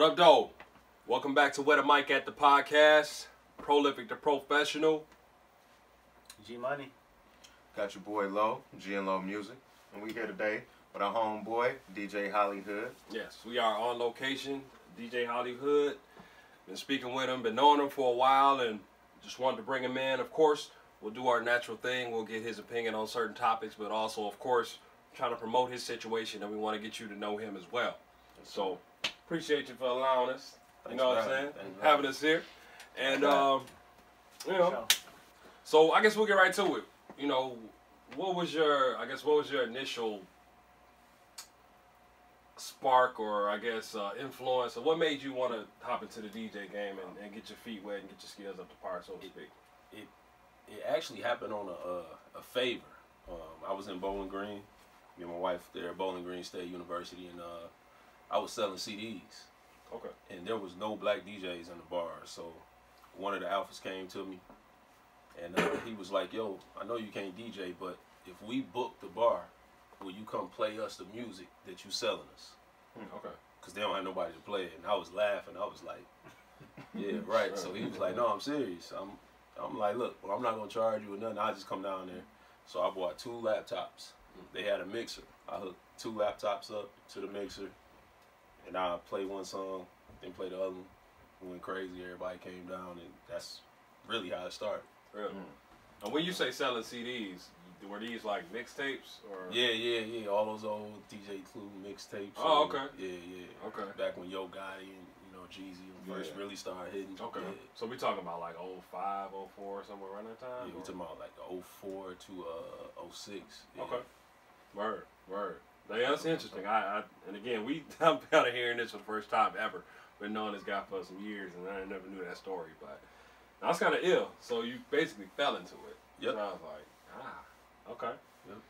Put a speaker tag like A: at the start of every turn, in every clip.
A: What up, though? Welcome back to WhereThaMic at the podcast. Prolific to professional.
B: G Money.
C: Got your boy Lo, GNLo Music. And we here today with our homeboy, DJ Hollyhood.
A: Yes, we are on location. DJ Hollyhood. Been speaking with him, been knowing him for a while, and just wanted to bring him in. Of course, we'll do our natural thing. We'll get his opinion on certain topics, but also, of course, trying to promote his situation, and we want to get you to know him as well. So, appreciate you for allowing us. You know what I'm saying? Having us here. And, you know, so I guess we'll get right to it. You know, what was your initial spark or, influence, or what made you want to hop into the DJ game and get your feet wet and get your skills up to par, so to speak?
D: It actually happened on a favor. I was in Bowling Green. Me and my wife there at Bowling Green State University, and I was selling CDs.
A: Okay.
D: And there was no black DJs in the bar, so one of the alphas came to me, and he was like, "Yo, I know you can't DJ, but if we book the bar, will you come play us the music that you selling us?"
A: Okay.
D: Because they don't have nobody to play it. And I was laughing. I was like, "Yeah, right." So he was like, "No, I'm serious." I'm like, "Look, well, I'm not gonna charge you or nothing. I'll just come down there." So I bought 2 laptops. They had a mixer. I hooked 2 laptops up to the mixer, and I played one song, then played the other one. We went crazy. Everybody came down, and that's really how it started.
A: Really? And when you say selling CDs, were these like mixtapes or?
D: Yeah. All those old DJ Clue mixtapes.
A: Oh, okay.
D: Yeah.
A: Okay.
D: Back when Yo Gotti and Jeezy first really started hitting.
A: Okay.
D: Yeah.
A: So we talking about like 05, 04, somewhere around that time?
D: Yeah, we talking about like 04 to 06. Yeah.
A: Okay. Word. Yeah, that's interesting. And again, I'm kind of hearing this for the first time ever. Been knowing this guy for some years, and I never knew that story. But that's kind of ill. So you basically fell into it.
D: Yep.
A: So I was like, okay.
D: Yep.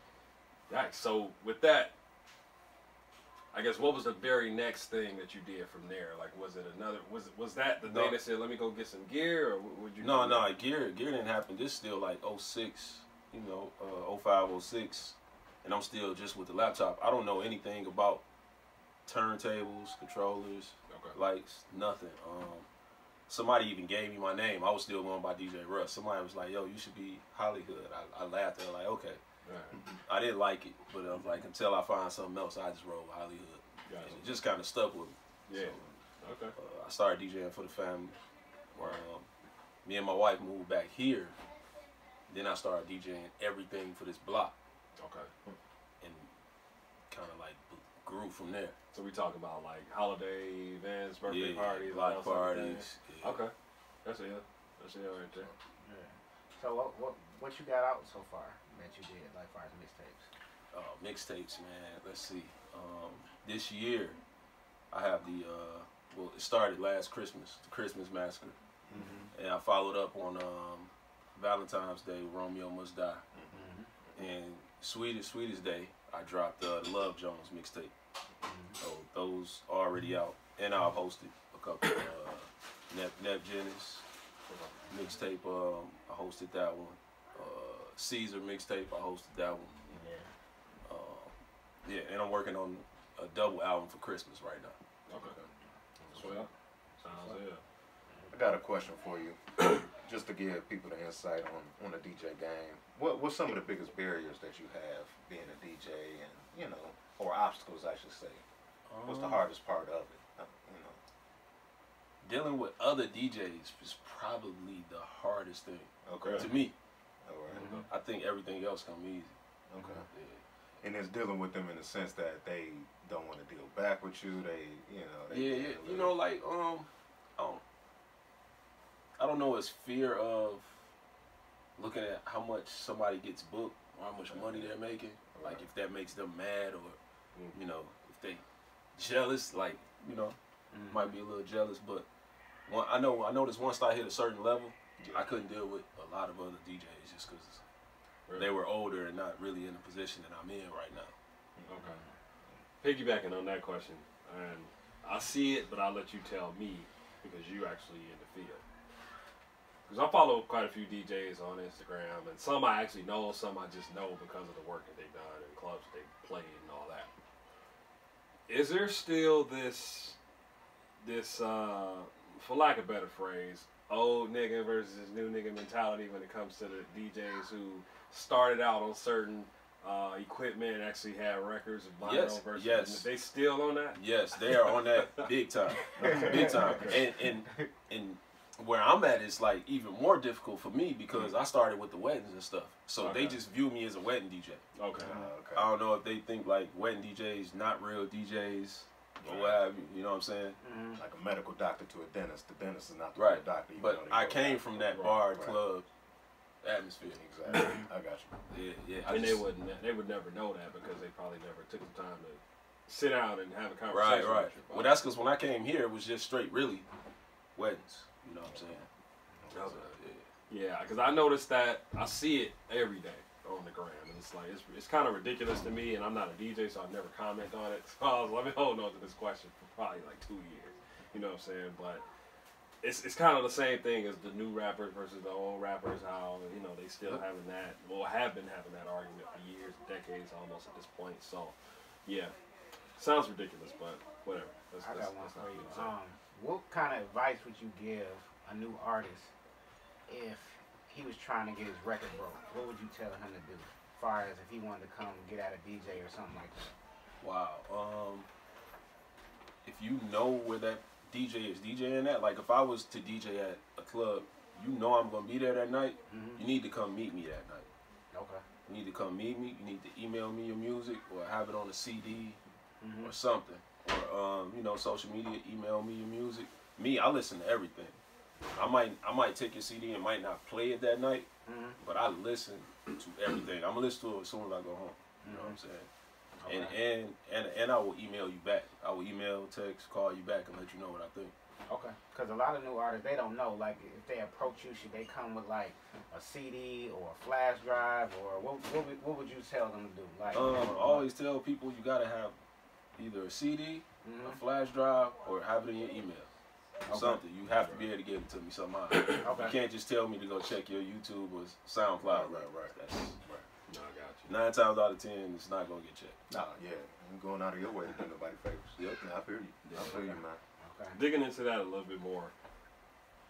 A: Yikes. So with that, I guess what was the very next thing that you did from there? Like, was it another? Was that the thing that said, "Let me go get some gear," or would you?
D: No. Gear didn't happen. This still like 06, 05, 06. And I'm still just with the laptop. I don't know anything about turntables, controllers, lights, nothing. Somebody even gave me my name. I was still going by DJ Russ. Somebody was like, "Yo, you should be Hollyhood." I laughed at it like, okay. Right. I didn't like it, but I was like, until I find something else, I just roll with Hollyhood. Gotcha. And it just kind of stuck with me.
A: Yeah.
D: So, okay. I started DJing for the family. Me and my wife moved back here. Then I started DJing everything for this block.
A: Okay.
D: And kind of like grew from there.
A: So we talking about like holiday events, birthday parties,
D: block parties.
A: Yeah. Okay. That's it right there.
B: Yeah. So what you got out so far that you did, like far as mixtapes?
D: Mixtapes, man. Let's see. This year I have the it started last Christmas, the Christmas Massacre. And I followed up on Valentine's Day, Romeo Must Die. And Sweetest Day, I dropped the Love Jones mixtape. So those are already out. And I've hosted a couple Nep Jennings mixtape, I hosted that one. Caesar mixtape, I hosted that one. And I'm working on a double album for Christmas right now.
A: Okay. Well, sounds good.
C: I got a question for you, just to give people the insight on the DJ game. What's some of the biggest barriers that you have being a DJ, and or obstacles, I should say? What's the hardest part of it?
D: Dealing with other DJs is probably the hardest thing.
C: Okay.
D: To me.
C: All right.
D: I think everything else comes easy.
C: Okay. Yeah. And it's dealing with them in the sense that they don't want to deal back with you.
D: I don't know. It's fear of looking at how much somebody gets booked, or how much money they're making. Like if that makes them mad, or if they jealous, might be a little jealous. But I noticed once I hit a certain level, I couldn't deal with a lot of other DJs just because they were older and not really in the position that I'm in right now.
A: Okay. Piggybacking on that question, and I see it, but I'll let you tell me because you actually in the field. Because I follow quite a few DJs on Instagram, and some I actually know, some I just know because of the work that they've done and clubs they played and all that. Is there still this this, for lack of a better phrase, old nigga versus new nigga mentality when it comes to the DJs who started out on certain equipment and actually had records of vinyl versus they still on that?
D: Yes, they are on that big time. Big time. And where I'm at is like even more difficult for me because I started with the weddings and stuff. So they just view me as a wedding DJ.
A: Okay.
D: I don't know if they think like wedding DJs not real DJs or what have you. You know what I'm saying?
C: Like a medical doctor to a dentist. The dentist is not the real doctor.
D: But I came from that bar club atmosphere.
C: Exactly. I got you.
D: Yeah.
A: And they would never know that because they probably never took the time to sit down and have a conversation.
D: Right. Well, that's because when I came here, it was just straight really weddings. You know what I'm saying?
A: Yeah, because I noticed that I see it every day on the gram, and it's like it's kind of ridiculous to me, and I'm not a DJ, so I never comment on it. So I was let me hold on to this question for probably like 2 years. You know what I'm saying? But it's kind of the same thing as the new rappers versus the old rappers. How they still having that, well, have been having that argument for years, decades, almost at this point. So yeah, sounds ridiculous, but whatever.
B: I got one for you. What kind of advice would you give a new artist if he was trying to get his record broke? What would you tell him to do? As far as if he wanted to come get at a DJ or something like that.
D: Wow. If you know where that DJ is DJing at, like if I was to DJ at a club, you know I'm gonna be there that night. You need to come meet me that night.
B: Okay.
D: You need to come meet me. You need to email me your music or have it on a CD or something. Or social media, email me your music. Me, I listen to everything. I might take your CD and might not play it that night, but I listen to everything. I'm gonna listen to it as soon as I go home. You know what I'm saying? Okay. And I will email you back. I will email, text, call you back and let you know what I think.
B: Okay. Because a lot of new artists, they don't know. Like if they approach you, should they come with like a CD or a flash drive, or what would you tell them to do? Like
D: I always tell people you gotta have either a CD, a flash drive, or have it in your email. Something. You have to be able to give it to me somehow. You can't just tell me to go check your YouTube or SoundCloud.
C: Right.
A: No, I got you.
D: 9 times out of 10, it's not gonna get checked.
C: Nah, yeah. You going out of your way to do nobody favors. Yep. I feel you. I feel you, man.
B: Okay.
A: Digging into that a little bit more.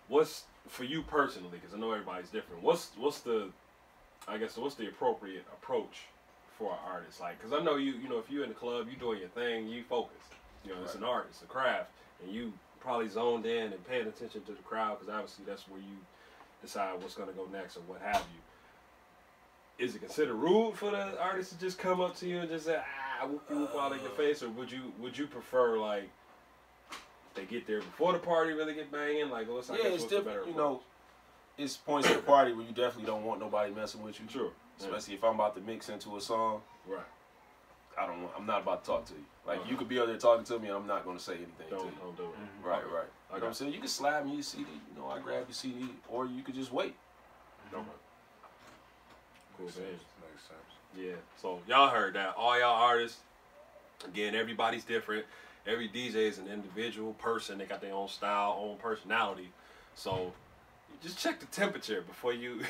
A: What's for you personally? Because I know everybody's different. What's the appropriate approach for an artist? Like, because I know you know, if you're in the club, you doing your thing, you focus. It's an art, it's a craft, and you probably zoned in and paying attention to the crowd because obviously that's where you decide what's going to go next or what have you. Is it considered rude for the artist to just come up to you and just say whoop you whoop all in your face, or would you prefer like they get there before the party really get banging? Like, it's different.
D: It's points in the party where you definitely don't want nobody messing with you.
A: Sure.
D: Especially if I'm about to mix into a song.
A: Right.
D: I'm not about to talk to you. Like, you could be out there talking to me and I'm not going to say anything to you.
A: Don't do it.
D: Right. You know what I'm saying? You can slap me your CD. I grab your CD. Or you could just wait.
A: Okay. Cool.
C: Makes sense.
A: Yeah. So, y'all heard that. All y'all artists, again, everybody's different. Every DJ is an individual person. They got their own style, own personality. So, just check the temperature before you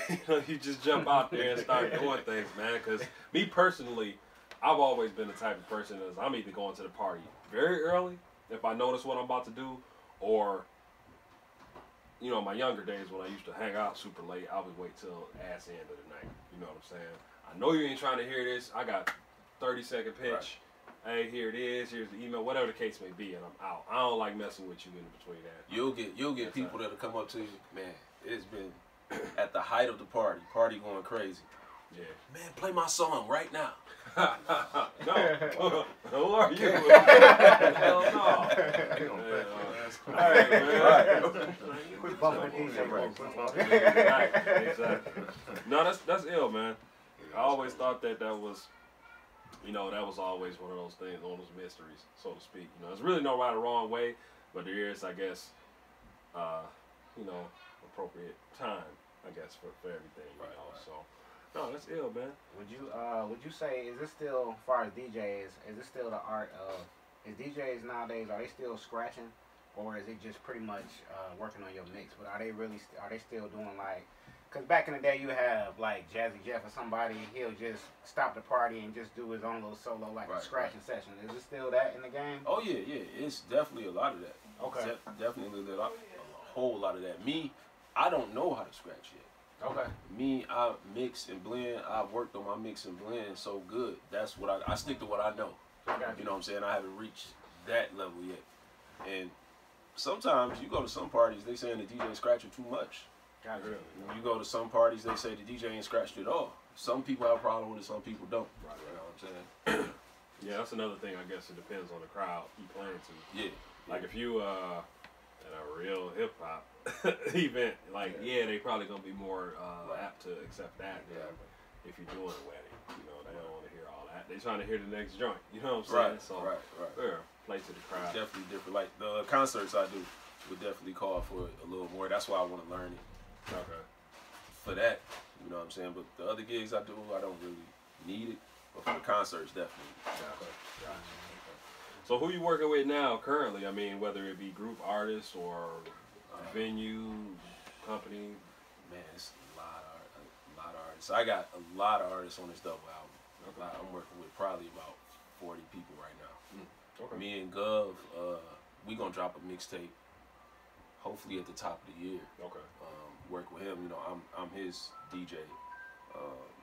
A: just jump out there and start doing things, man. Because me personally, I've always been the type of person that I'm either going to the party very early if I notice what I'm about to do, or my younger days when I used to hang out super late, I would wait till ass end of the night. You know what I'm saying? I know you ain't trying to hear this. I got 30-second pitch. Right. Hey, here it is. Here's the email. Whatever the case may be, and I'm out. I don't like messing with you in between that.
D: You'll get people that'll come up to you, man. It's been at the height of the party going crazy.
A: Yeah.
D: Man, play my song right now.
A: No. Who are you? Hell no. All right, man.
B: Quit bumping DJ, bro.
A: Right, exactly. No, that's ill, man. I always thought that was, that was always one of those things, one of those mysteries, so to speak. There's really no right or wrong way, but there is, I guess, appropriate time, I guess, for everything. So. No, that's ill, man.
B: Would you say, is this still, as far as DJs, is this still the art of, is DJs nowadays, are they still scratching, or is it just pretty much working on your mix? But are they still doing like Because back in the day, you have like Jazzy Jeff or somebody, he'll just stop the party and just do his own little solo, like a scratching session. Is it still that in the game?
D: Oh yeah, yeah. It's definitely a lot of that.
B: Okay.
D: Definitely a whole lot of that. Me, I don't know how to scratch yet.
B: Okay.
D: Me, I mix and blend. I've worked on my mix and blend so good. That's what I stick to what I know. You know what I'm saying? I haven't reached that level yet. And sometimes you go to some parties, they saying the DJ scratching too much.
B: Gotcha.
D: You go to some parties, they say the DJ ain't scratched at all. Some people have a problem with it, some people don't.
A: Right.
D: You know what I'm saying?
A: Yeah, that's another thing. I guess it depends on the crowd you playing to.
D: Yeah.
A: Like if you at a real hip hop event, like they probably gonna be more apt to accept that than if you're doing a wedding. You know, they don't want to hear all that. They trying to hear the next joint. You know what I'm saying?
D: Right.
A: Yeah, play to the crowd.
D: It's definitely different. Like the concerts I do would definitely call for a little more. That's why I want to learn it.
A: Okay.
D: For that, you know what I'm saying? But the other gigs I do, I don't really need it. But for the concerts, definitely.
A: Gotcha. So who you working with now currently? I mean, whether it be group artists or venue, company.
D: Man, it's a lot of artists. I got a lot of artists on this double album.
A: Okay.
D: I'm working with probably about 40 people right now.
A: Okay.
D: Me and Gov, we gonna drop a mixtape. Hopefully at the top of the year.
A: Okay.
D: Work with him. You know, I'm his DJ,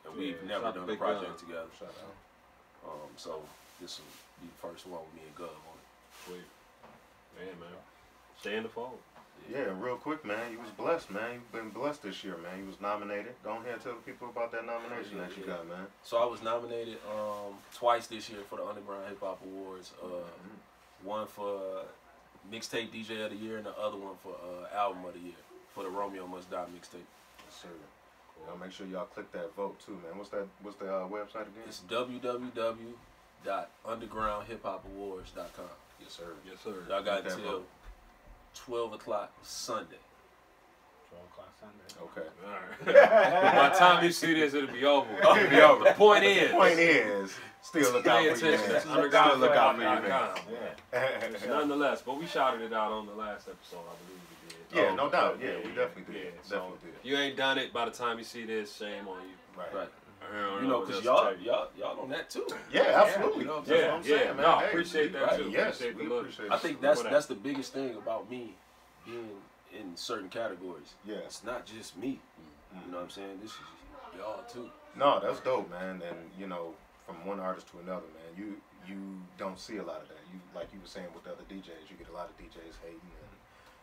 D: and we've
A: Yeah,
D: never
A: shout
D: done
A: out
D: a
A: Big
D: project
A: Gov.
D: together.
A: Shout out.
D: So this will be the first one with me and Gov on it.
A: Sweet. Man. Stay in the fold.
C: Yeah, real quick, man. You was blessed, man. You've been blessed this year, man. You was nominated. Go ahead and tell the people about that nomination that you got, man.
D: So I was nominated twice this year for the Underground Hip Hop Awards. One for Mixtape DJ of the Year and the other one for Album of the Year for the Romeo Must Die mixtape.
C: Yes, sir. Y'all make sure y'all click that vote too, man. What's the website again?
D: It's www.undergroundhiphopawards.com.
C: Yes, sir.
A: Yes, sir.
D: Y'all got
C: Click that
D: until
C: vote.
D: 12 o'clock Sunday.
B: 12 o'clock Sunday.
C: Okay.
A: All right. By the time you see this, it'll be over. It'll be over. The point is.
C: The point is, still look out
A: Pay
C: for you,
A: attention.
C: man.
A: Still look out for
C: you, man.
A: Nonetheless, but we shouted it out on the last episode, I believe we did.
C: Yeah, no doubt. Yeah, we definitely did.
A: Yeah,
C: Definitely
A: so
C: did.
A: if you ain't done it by the time you see this, shame on you.
C: Right.
D: You know, because y'all on that too.
C: Yeah, absolutely.
D: You know what I'm
C: That's
D: saying?
C: what I'm saying, man.
A: No,
C: Hey,
A: appreciate that too.
C: Yes,
A: Appreciate
C: we
A: the look.
C: appreciate
D: I
C: it.
D: think that's the biggest thing about me being in certain categories.
C: Yeah.
D: It's not just me. You know what I'm saying? This is y'all too.
C: No, that's dope, man. And you know, from one artist to another, man, you don't see a lot of that. You like you were saying with the other DJs, you get a lot of DJs hating and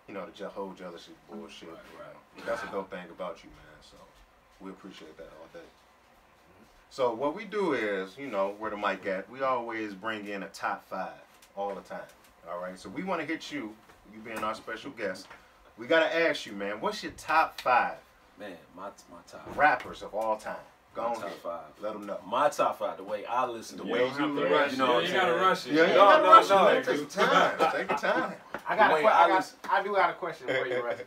C: you know the whole jealousy bullshit.
D: Right.
C: You know. That's a dope thing about you, man. So we appreciate that all day. So what we do is, you know, where the mic at, we always bring in a top 5 all the time. All right. So we want to hit you being our special guest. We gotta ask you, man, what's your top 5
D: Man, my top
C: rappers of all time? Go
D: My
C: on
D: top
C: ahead.
D: 5.
C: Let them know.
D: My top 5, the way I listen, the
A: You
D: way
A: don't have to rush.
D: you know what I'm
A: You gotta
D: saying?
A: rush it.
C: Yeah, you
D: No,
C: gotta
D: no,
C: rush
D: no.
C: it, man. Take your time. Take your time.
B: I do got a question for you, Russ.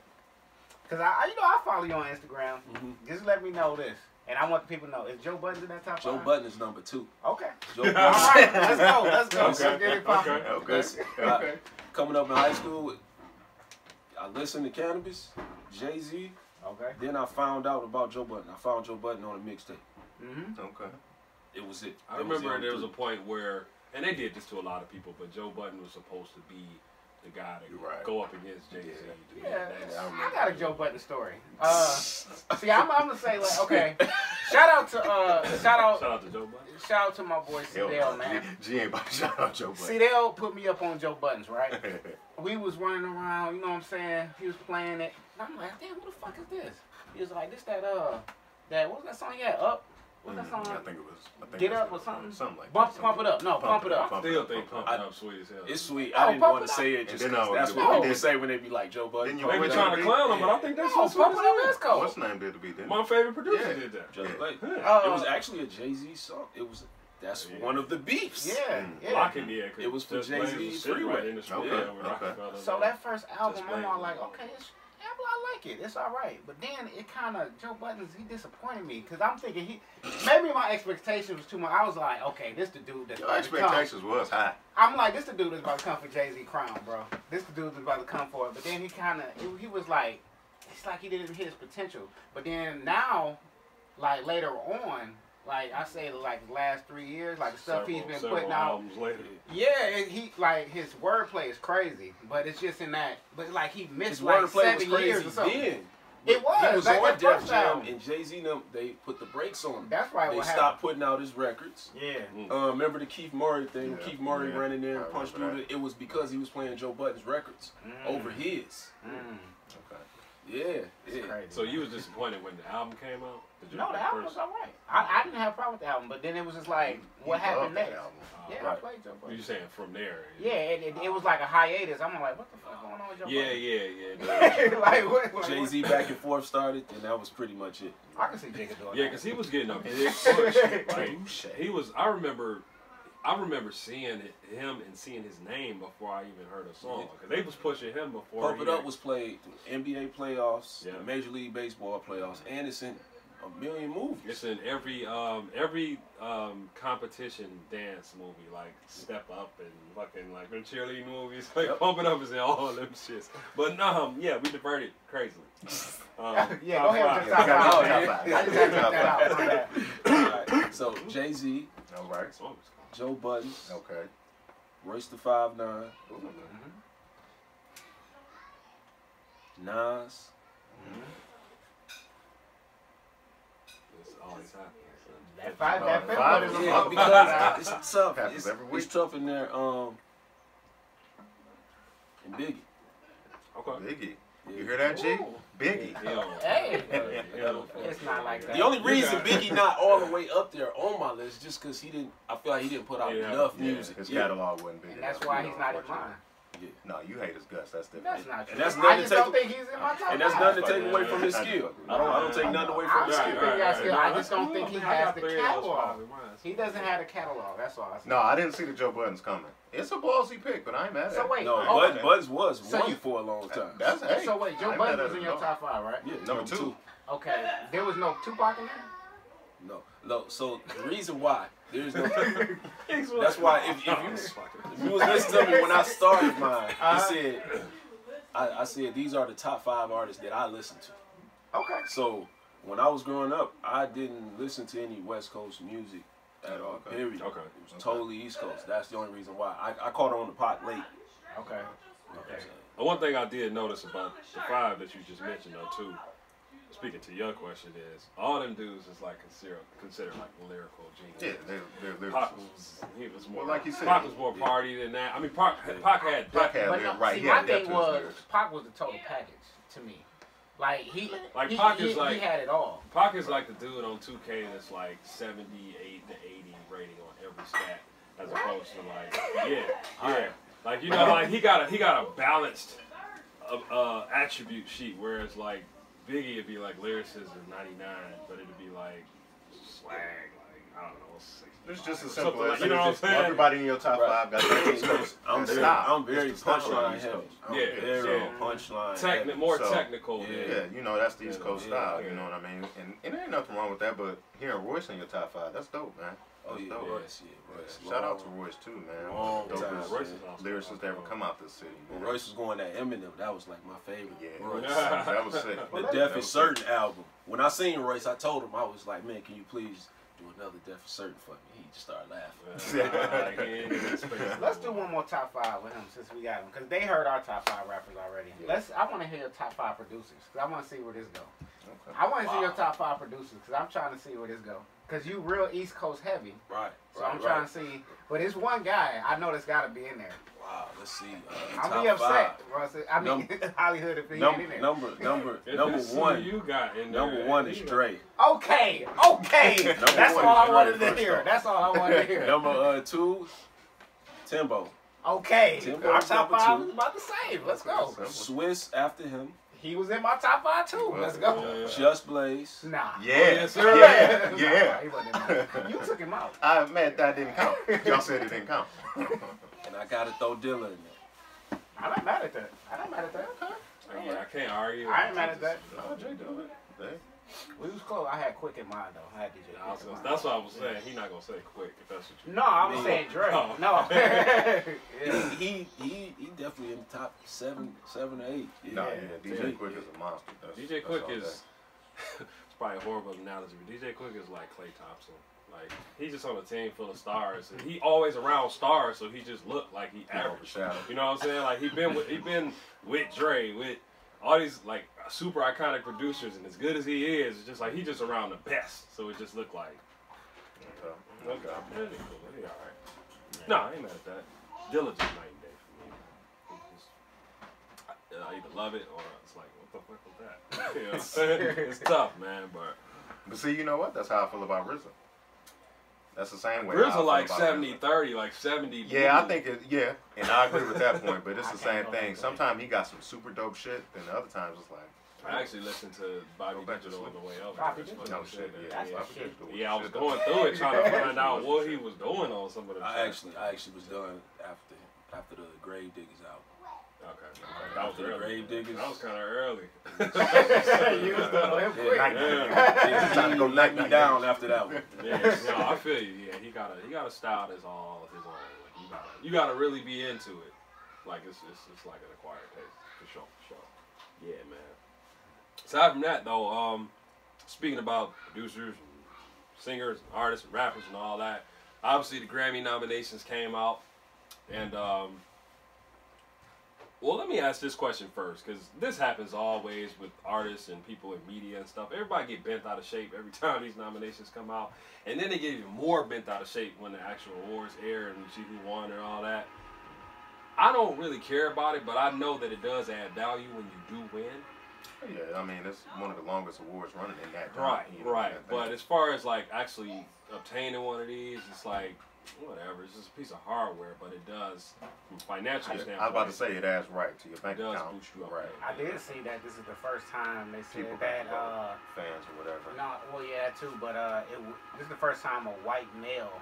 B: Because I follow you on Instagram. Just let me know this. And I want the people to know, is Joe Budden in that top 5?
D: Joe Budden is number 2.
B: Okay.
D: Joe
B: All
D: Budden.
B: right, let's go. Let's
C: Okay.
B: get it popping.
C: Okay.
D: Listen,
C: Okay.
D: coming up in high school, I listened to Cannabis, Jay-Z.
B: Okay.
D: Then I found out about Joe Budden. I found Joe Budden on a mixtape.
C: Okay.
D: It was it.
A: I remember there was a point where, and they did this to a lot of people, but Joe Budden was supposed to be the guy to go up against Jay-Z.
B: Yeah,
A: I
B: I got a Joe Budden story. See, I'm gonna say like, okay, shout out to
A: Shout out to Joe Budden.
B: shout out to my boy Cdale, man.
C: G ain't about to shout out Joe Budden.
B: Cdale put me up on Joe Budden's, right? We was running around, you know what I'm saying? He was playing it. And I'm like, damn, what the fuck is this? He was like, this that what's that song he had? Up? What's that song?
C: I think it was.
B: Get Up or something?
C: Something like
B: Pump,
C: that.
B: pump it up. No, pump it up.
A: I still think Pump It Up sweet as hell.
D: It's sweet.
B: Oh,
D: I didn't
B: pump
D: want
B: it
D: to
B: up.
D: say it just
C: And
D: 'cause
C: then
D: that's
C: no,
D: what
C: we
D: people
C: did-
D: say when they be like Joe Budden.
C: Then you
A: They be
C: went
A: trying to clown him, but I think that's
B: No,
A: what's sweet
B: pump
A: as
B: it up.
A: hell.
B: Let's go.
C: What's the name did to be then?
A: My favorite producer
B: Yeah.
A: did that.
D: Just
C: Yeah.
D: like,
B: Uh,
D: it was actually a Jay-Z song. That's one of the beefs.
B: Yeah, yeah.
A: Locking the echo.
D: It was for
A: Just Blaze
D: Jay-Z's
A: was sitting
D: Freeway.
A: right in the street
C: Okay,
A: with
C: okay.
A: Rockefeller.
B: So that first album,
A: Just
B: I'm all like,
A: playing.
B: okay, I like it. It's all right. But then it kind of, Joe Budden's, he disappointed me. Because I'm thinking maybe my expectations was too much. I was like, okay, this the dude that's
C: Your
B: about to come.
C: expectations was high.
B: I'm like, this the dude that's about to come for Jay-Z crown, bro. This the dude that's about to come for it. But then he kind of, he was like, it's like he didn't hit his potential. But then now, like later on, like I say, like the last 3 years, like the stuff he's been putting out.
A: Albums later.
B: Yeah, he like his wordplay is crazy, but it's just in that. But like he missed
D: His
B: like
D: wordplay was
B: 7 years
D: crazy
B: or something.
D: then.
B: It was.
D: He was
B: like
D: on
B: that
D: Def
B: first
D: Jam,
B: album.
D: and Jay-Z them, they put the brakes on him.
B: That's right.
D: They
B: what
D: stopped
B: happened.
D: putting out his records.
B: Yeah.
D: Remember the Keith Murray thing?
C: Yeah,
D: Keith Murray
C: yeah,
D: ran in there
C: I
D: and punched
C: remember
D: through it. It was because he was playing Joe Budden's records over his.
C: Okay.
D: Yeah,
B: It's
D: yeah.
B: crazy.
A: So you was disappointed when the album came out? Did you
B: No, the album was alright. I didn't have a problem with the album, but then it was just like, what
C: You
B: happened
C: love that
B: next?
C: album.
B: Yeah, I
D: Right.
B: played Joe Budden.
A: You saying from there?
B: Yeah, it was like a hiatus. I'm like, what the fuck going on with Joe
A: Yeah.
B: Budden? like, what?
D: Jay-Z back and forth started, and that was pretty much it.
B: I can see Jigga doing
A: Yeah,
B: that.
A: because he was getting a big push. Like, he was. I remember seeing him and seeing his name before I even heard a song. Because they was pushing him before.
D: Pump It Up was played through NBA playoffs,
A: Yeah.
D: Major League Baseball playoffs, and it's in a million movies.
A: It's in every competition dance movie, like Step Up and fucking like the cheerleading movies. Like
D: Yep.
A: Pump It Up is in all them shits. But no, yeah, we diverted crazily.
B: Yeah, go ahead with your
C: Yeah,
B: top
C: top
B: five.
C: five.
B: I just had to get that out. My bad.
D: Alright, so Jay-Z,
C: All right.
D: Joe Budden,
C: Okay.
D: Royce the 5'9",
C: Ooh.
D: Nas,
A: It's always happening.
B: That five
C: Five
B: is
C: is
B: a
D: yeah,
C: motherfucker.
D: because it's tough.
C: Happens every week.
D: It's tough in there. And Biggie.
A: Okay.
C: Biggie. You hear that, G? Biggie.
B: Hey,
A: Yeah.
B: it's not like that.
D: The only reason
A: got-
D: Biggie not all the way up there on my list just because he didn't. I feel like he didn't put out
A: Yeah.
D: enough
C: Yeah,
D: music.
C: his
D: Yeah.
C: catalog wasn't big
B: And that's
C: enough,
B: why
C: you
B: he's
C: know,
B: not in
C: unfortunately.
B: mine.
C: No, you hate his guts. That's different.
B: That's not true.
D: And that's
B: I
D: nothing
B: just
D: to
B: don't
D: take-
B: think he's in my top
D: And that's
B: five.
D: nothing to take away from his skill. I don't take nothing away from his
B: I
D: skill.
B: don't think he has skill. I just don't think he
A: I
B: has
A: got
B: the
A: 3 of those
B: catalog.
A: probably mine.
B: He doesn't have the catalog. That's all. I say.
C: No, I didn't see the Joe Buttons coming. It's a ballsy pick, but I ain't mad at it.
B: So wait,
D: No,
B: oh,
D: Buzz was
B: So
D: one
B: you-
D: for a long time.
C: That's hey.
B: So wait, Joe
C: I ain't
B: Budden
C: mad
B: was
C: at
B: in
C: it
B: your
C: at
B: top five, right?
D: Yeah,
C: Number two.
B: Okay. There was no Tupac in there?
D: No. So the reason why there's no.
A: That's
D: That's why if you was listening to me when I started mine, I said these are the top 5 artists that I listen to.
B: Okay.
D: So when I was growing up, I didn't listen to any West Coast music at all.
C: Okay.
D: Period.
A: Okay.
D: It was totally East Coast. That's the only reason why. I caught on the pot late.
B: Okay.
D: You know what I'm saying?
A: The one thing I did notice about the 5 that you just mentioned, though, too, speaking to your question, is all them dudes is like considered like lyrical
C: Yeah,
A: genius.
C: they're
A: Pac was more.
C: Well, like you said,
A: Pac was more party than that. I mean, Pac had.
C: Pac had
B: But
C: lyrics,
B: no,
C: right?
B: see,
C: He had
B: my
C: depth
B: thing
C: to his
B: was
C: lyrics.
B: Pac was the total package to me. Like
A: Like, Pac is like-
B: he had it all.
A: Pac is like the dude on 2K that's like 78 to 80 rating on every stat, as opposed to like yeah. Like you know, like he got a balanced attribute sheet, whereas like Biggie would be like lyricism 99, but it'd be like swag, like I don't know, 60.
C: It's just as
A: Something
C: simple as
A: like- you know what I'm saying?
C: everybody in your top 5 got their East Coast.
D: I'm
C: That's
D: very,
C: style.
D: I'm very
C: It's the style
D: punchline
C: of East
D: heavy.
C: Coast.
D: I'm
A: Yeah,
D: very
A: yeah.
D: punchline heavy.
A: More
C: So,
A: technical.
C: Yeah, you know, that's the East Coast
D: Yeah,
C: style,
A: yeah.
C: you know what I mean? And there ain't nothing wrong with that, but hearing Royce in your top 5, that's dope, man.
D: Oh
C: That's
D: yeah,
C: dope.
D: Royce.
C: Shout out to Royce, too, man.
D: Long
C: Dopest
D: time.
A: Royce is awesome.
C: lyricists that ever come out this city,
D: When
C: man.
D: Royce was going at Eminem, that was like my favorite.
C: Yeah,
D: Royce.
C: that was sick.
D: The
C: That
D: Deaf
C: was
D: is
C: sick.
D: Certain album. When I seen Royce, I told him, I was like, man, can you please do another Deaf is Certain for me? He just started laughing.
B: Let's do one more top 5 with him since we got him, because they heard our top 5 rappers already.
C: Yeah.
B: I want to hear top 5 producers, because I want to see where this go.
C: Okay.
B: I want to see
D: Wow.
B: your top 5 producers, because I'm trying to see where this go. Because you real East Coast heavy,
D: Right.
B: so I'm trying to see. But it's one guy I know that's got to be in there.
D: Wow. Let's see.
B: I'll
D: top
B: be upset.
D: 5.
B: Russ. I mean, Hollywood if he ain't in there.
D: Number
A: It's who
D: one.
A: you got in there.
D: Number one is Dre.
B: Okay. That's
D: one
B: all I
D: is
B: wanted
D: Dre
B: to
D: first
B: hear.
D: off.
B: That's all I wanted to hear.
D: Number 2, Timbo.
B: Okay.
D: Timbo
B: Our
D: is
B: top
D: number
B: 5
D: 2.
B: is about the same. Let's go.
D: Swiss after him.
B: He was in my top 5 too. Let's go.
D: Just Blaze.
B: Nah.
C: Yeah,
A: yes, sir.
C: yeah, yeah.
B: He wasn't in mine. You took him out.
C: I'm mad that didn't count. Y'all said it didn't count.
D: And I gotta throw Dilla in there.
B: I'm not mad at that. I'm not mad at that.
A: Yeah, I can't argue.
B: I ain't mad at that.
C: Oh, Jay do it. Hey.
B: We was close. I had Quick in mind though. I had DJ Quick in mind.
A: That's what I was saying. He not gonna say Quick if that's what you.
B: No, I was saying Drake.
A: Oh.
B: No.
D: Yeah. He definitely in the top 7 or 8. Yeah.
C: No, DJ Quick is a monster.
A: DJ Quick is. It's probably a horrible analogy, but DJ Quick is like Klay Thompson. Like he's just on a team full of stars, and he always around stars, so he just looked like he average. You know what I'm saying? Like he been with Dre, with all these like super iconic producers, and as good as he is, it's just like he just around the best. So it just looked like okay, yeah, he cool. He all right. No, I ain't mad at that. Diligent night and day for me. I either love it or it's like, what the fuck was that? You know what I'm saying? It's tough, man, but
C: see, you know what? That's how I feel about RZA. That's the same way.
A: RZA like 70-30, like 70.
C: Yeah, I think and I agree with that point. But it's the same thing. Sometimes he got some super dope shit, and other times it's like.
A: I actually listened to Bobby Digital on the way over.
C: No shit,
A: yeah, I was going through it trying to find out what he was doing on some of the.
D: I actually was done after the Grave Diggers out.
A: Okay.
D: That was the Grave Diggers.
A: That was kind of early.
B: You was doing him quick.
D: Yeah. Trying to go knock me down after that one.
A: Yeah, no, I feel you. Yeah, he got a style that's all his own. Like you gotta really be into it. Like it's like an acquired taste for sure. Yeah, man. Aside from that, though, speaking about producers, and singers, and artists, and rappers, and all that, obviously the Grammy nominations came out, and well, let me ask this question first, because this happens always with artists and people in media and stuff. Everybody get bent out of shape every time these nominations come out, and then they get even more bent out of shape when the actual awards air and you see who won and all that. I don't really care about it, but I know that it does add value when you do win.
C: Yeah, I mean, it's one of the longest awards running in that
A: time. Right.
C: That
A: but as far as like actually obtaining one of these, it's like whatever. It's just a piece of hardware, but it does, from a financial standpoint.
C: I was about to say it adds right to your bank account.
A: It does boost you up.
C: Right.
B: I did see that this is the first time they said
C: People
B: that
C: fans or whatever.
B: No, well yeah that too, but this is the first time a white male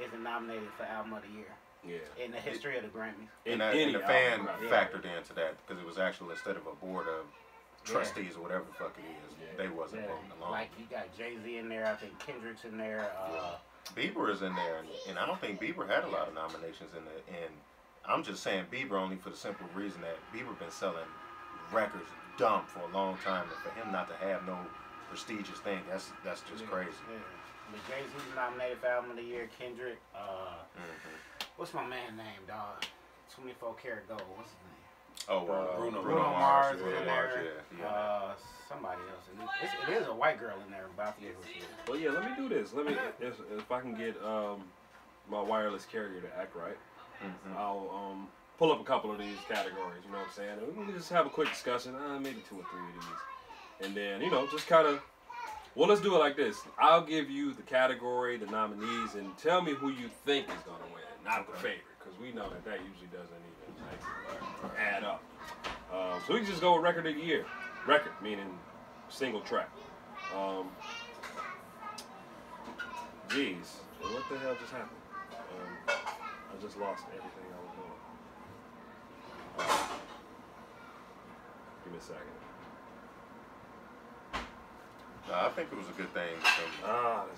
B: isn't nominated for Album of the Year.
A: Yeah.
B: In the history of the Grammys.
C: And the fan factored into that because it was actually instead of a board of trustees or whatever the fuck it is, they wasn't voting along.
B: Like you got Jay-Z in there, I think Kendrick's in there.
C: Bieber is in there, and I don't think Bieber had a lot of nominations in it. And I'm just saying Bieber only for the simple reason that Bieber been selling records dumb for a long time, and for him not to have no prestigious thing, that's just crazy.
B: Yeah. But Jay-Z's nominated for Album of the Year. Kendrick. What's my man name, dog? 24 Karat Gold. What's his name?
C: Oh,
B: Bruno Mars is in there. Somebody else. It is a white girl in there. About to get
A: Well, yeah. Let me do this. If I can get my wireless carrier to act right, I'll pull up a couple of these categories. You know what I'm saying? And we can just have a quick discussion. Maybe 2 or 3 of these, and then just kind of. Well, let's do it like this. I'll give you the category, the nominees, and tell me who you think is going to win, not the favorite, because we know that usually doesn't even add up. So we can just go with record of the year. Record, meaning single track. Geez, what the hell just happened? I just lost everything I was doing. Give me a second.
C: I think it was a good thing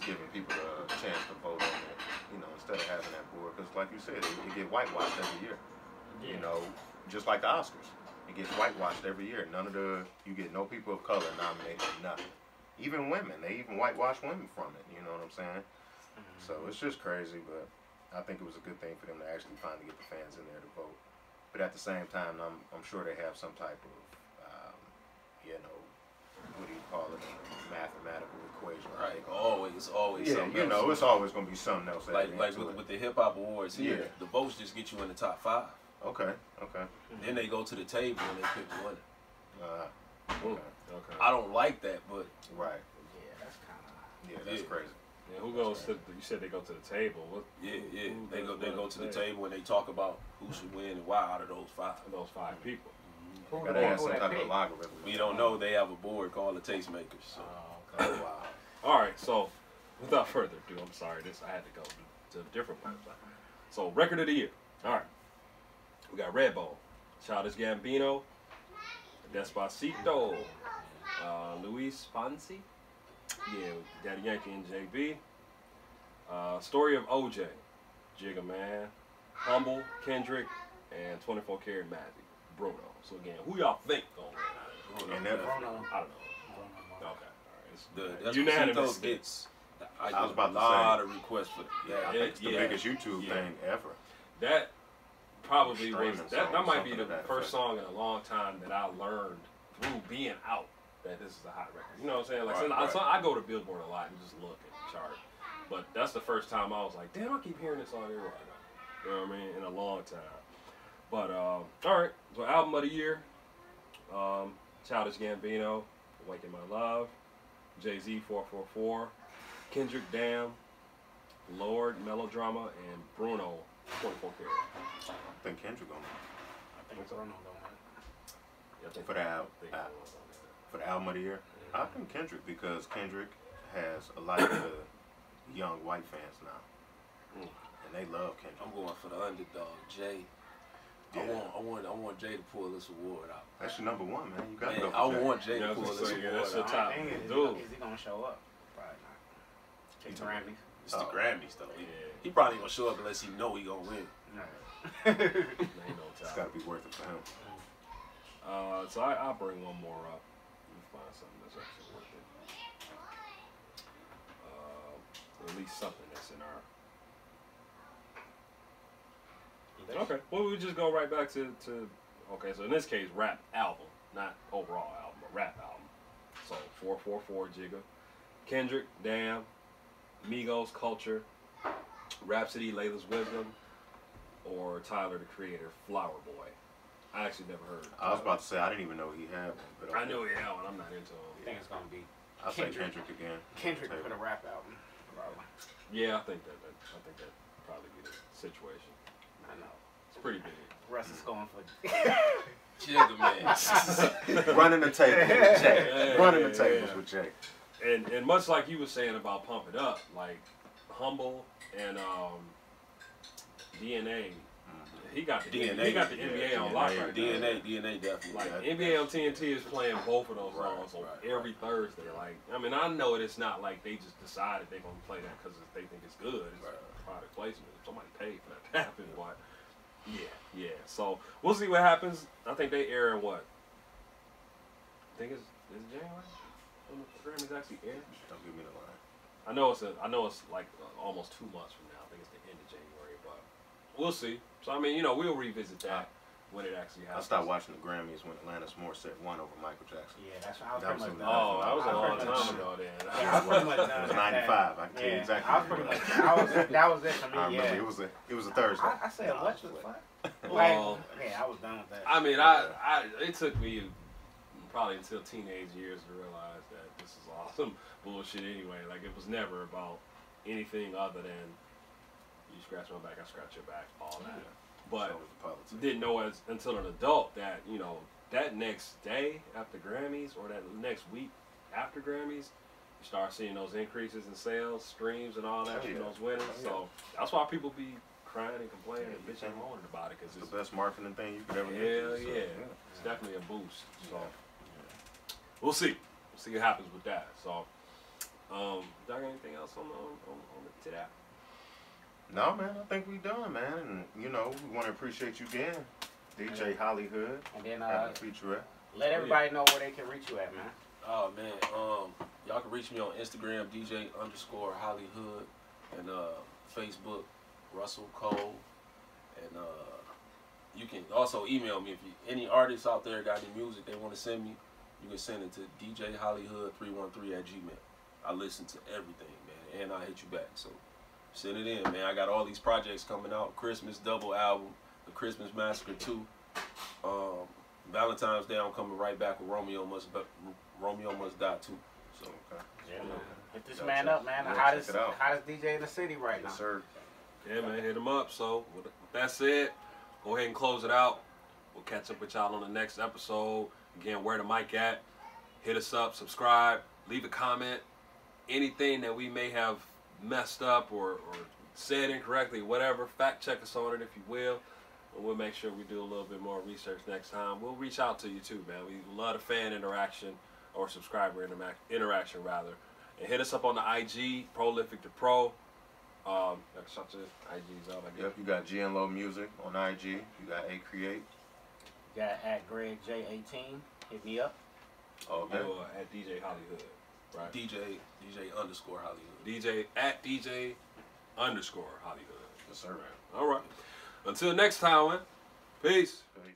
C: giving people a chance to vote on it, instead of having that board. Because like you said, it get whitewashed every year. Yeah. Just like the Oscars. It gets whitewashed every year. You get no people of color nominated for nothing. Even women, they even whitewash women from it, you know what I'm saying? So it's just crazy, but I think it was a good thing for them to actually finally get the fans in there to vote. But at the same time, I'm sure they have some type of, what do you call it, mathematical equation.
D: Right. It's always something else.
C: It's always going to be something else.
D: Like with the Hip Hop Awards here, the votes just get you in the top 5.
C: Okay.
D: Then they go to the table and they pick the winner.
C: Okay.
D: I don't like that, but
C: right.
B: Yeah, that's kind of
C: that's crazy.
A: Yeah, who goes to? You said they go to the table.
D: They go to the table and they talk about who should win and why out of those 5.
A: Those 5 people.
C: Gotta have some type of logarithm.
D: We don't know. They have a board called the Tastemakers. So.
A: Wow. All right. So, without further ado, I'm sorry. I had to go to a different website. So, record of the year. All right. We got Redbone, Childish Gambino, Despacito, Luis Fonsi, Yeah, Daddy Yankee and JB. Story of OJ, Jigga Man, Humble, Kendrick, and 24 Karat Magic, Bruno. So again, who y'all think gonna win?
C: And that,
B: Bruno.
A: I don't know. Okay, all right.
D: That's
A: Unanimous.
D: what gets.
C: I was about
D: a
C: to
D: lot
C: say.
D: of requests for that.
C: I think it's the biggest YouTube thing ever.
A: That probably was
C: Streaming
A: that
C: songs,
A: might be
C: something
A: the
C: to that
A: first
C: effect.
A: song in a long time that I learned through being out that this is a hot record. You know what I'm saying? Like
C: Right,
A: so I go to Billboard a lot and just look at the chart. But that's the first time I was like, damn, I keep hearing this song everywhere I go. You know what I mean? In a long time. But all right, so album of the year, Childish Gambino, Awaken My Love, Jay-Z 444, Kendrick Damn, Lord Melodrama, and Bruno 24 Karat.
C: I think Kendrick gonna
B: I think Bruno gonna win.
A: Yeah, I think
C: For the album.
A: think Bruno's on that.
C: for the album of the year. I think Kendrick, because Kendrick has a lot of the young white fans now, and they love Kendrick.
D: I'm going for the underdog, Jay.
C: Yeah.
D: I want Jay to pull this award out.
C: That's your number one, man. You gotta
D: Man,
C: go for
D: I
C: Jay.
D: want Jay
A: Yeah, I
D: to
A: was
D: pull
A: gonna
D: this
A: say, yeah,
D: award
A: that's the
D: out.
A: top.
B: Thing is,
A: Dude.
B: is he gonna show up? Probably not.
D: He
B: Take
D: told me.
B: Grammys.
D: It's the
C: Oh.
D: Grammys though.
A: Yeah.
D: He probably ain't gonna show up unless he know he gonna win.
A: Ain't no
C: It's
A: time.
C: gotta be worth it for him.
A: So I'll bring one more up. Let me find something that's actually worth it. Or at least something that's in our. Okay, well we just go right back to okay. So in this case, rap album, not overall album, but rap album. So 444 Jigga, Kendrick, Damn, Migos, Culture, Rhapsody, Layla's Wisdom, or Tyler the Creator, Flower Boy. I actually never heard.
C: I was about to say I didn't even know he had one, but
A: I knew he had one. I'm not into
B: I
A: him.
B: think it's gonna be
C: I'll say
B: Kendrick.
C: Kendrick again.
B: Kendrick
C: Taylor.
B: for the rap album. Probably.
A: Yeah, I think that probably be the situation.
B: I know.
A: It's pretty big.
B: Russ is going for.
D: Jigga man.
C: Running the tables with Jay.
A: Yeah,
C: Running the
A: yeah,
C: tables
A: yeah.
C: with Jay.
A: And much like you were saying about Pump It Up, like Humble and DNA, he got the
D: DNA,
A: he got the NBA on lock right now.
D: DNA definitely.
A: Like
C: Yeah.
A: NBA on TNT is playing both of those
D: Right,
A: songs on
D: right,
A: every Thursday. Like, I mean, I know it's not like they just decided they're gonna play that because they think it's good. It's
D: Right.
A: product placement. Somebody paid for that to happen, but yeah. So we'll see what happens. I think they air in what? I think it's January. When the Grammys actually air.
C: Don't give me the line.
A: I know it's like almost 2 months from now. I think it's the end of January, but we'll see. So I mean, we'll revisit that when it actually
C: I
A: happens.
C: stopped watching the Grammys when Alanis Morissette won over Michael Jackson.
B: Yeah, that's what I was
C: That
B: pretty
C: was
B: much
C: a-
B: done.
A: Oh, that was a
B: I was
A: long
B: pretty
A: time
B: much-
A: ago then.
B: Yeah, I was pretty much done.
C: It was
B: with that.
C: 95. I can tell you
B: Yeah,
C: exactly.
B: I was pretty much. That was it for me.
C: I remember
B: Yeah.
C: it was a Thursday.
B: I said, what the fuck?
A: Well,
B: Yeah, I was done with that.
A: I mean, it took me probably until teenage years to realize that this is all some bullshit anyway. Like, it was never about anything other than you scratch my back, I scratch your back, all that. But
C: So was the politics.
A: didn't know until an adult that, that next day after Grammys or that next week after Grammys, you start seeing those increases in sales, streams, and all that
C: Oh,
A: from
C: yeah.
A: those winners.
C: Oh, yeah.
A: So that's why people be crying and complaining and
C: Yeah,
A: bitching and moaning about it, because
C: It's
A: it's
C: the best marketing thing you could ever
A: hell
C: do.
A: yeah. It's definitely a boost. So we'll see. We'll see what happens with that. So, y'all got anything else on the tip?
C: No, man, I think we done, man. And, we want to appreciate you again, DJ Hollyhood,
B: And then
C: having a featurette.
B: let everybody know where they can reach you at, man.
D: Oh man, y'all can reach me on Instagram, DJ_Hollyhood, and Facebook, Russell Cole, and you can also email me if any artists out there got any music they want to send me. You can send it to DJHollyhood313@gmail. I listen to everything, man, and I hit you back. So send it in, man. I got all these projects coming out: Christmas double album, the Christmas Massacre 2. Valentine's Day, I'm coming right back with Romeo Must Die too. So
C: Okay.
B: Yeah, man. Hit this
C: Y'all
B: man
C: check-
B: up, man. The
C: yeah,
B: hottest,
C: check it out.
B: hottest DJ in the city right now.
C: Yes, sir.
A: Yeah, man, hit them up. So with that said, go ahead and close it out. We'll catch up with y'all on the next episode. Again, where the mic at? Hit us up, subscribe, leave a comment. Anything that we may have messed up or said incorrectly, whatever, fact check us on it if you will. And we'll make sure we do a little bit more research next time. We'll reach out to you too, man. We love the fan interaction or subscriber interaction rather. And hit us up on the IG, Prolific to Pro. Shout your IGs out, I guess.
C: Yep, you got GNLo Music on IG. You got A Create.
B: You got at Greg J18. Hit me up.
C: Okay.
A: At DJ Hollyhood. Right.
D: DJ underscore Hollyhood.
A: DJ at DJ underscore Hollyhood.
C: Yes, sir.
A: All right. Until next time, man. Peace.
C: Peace.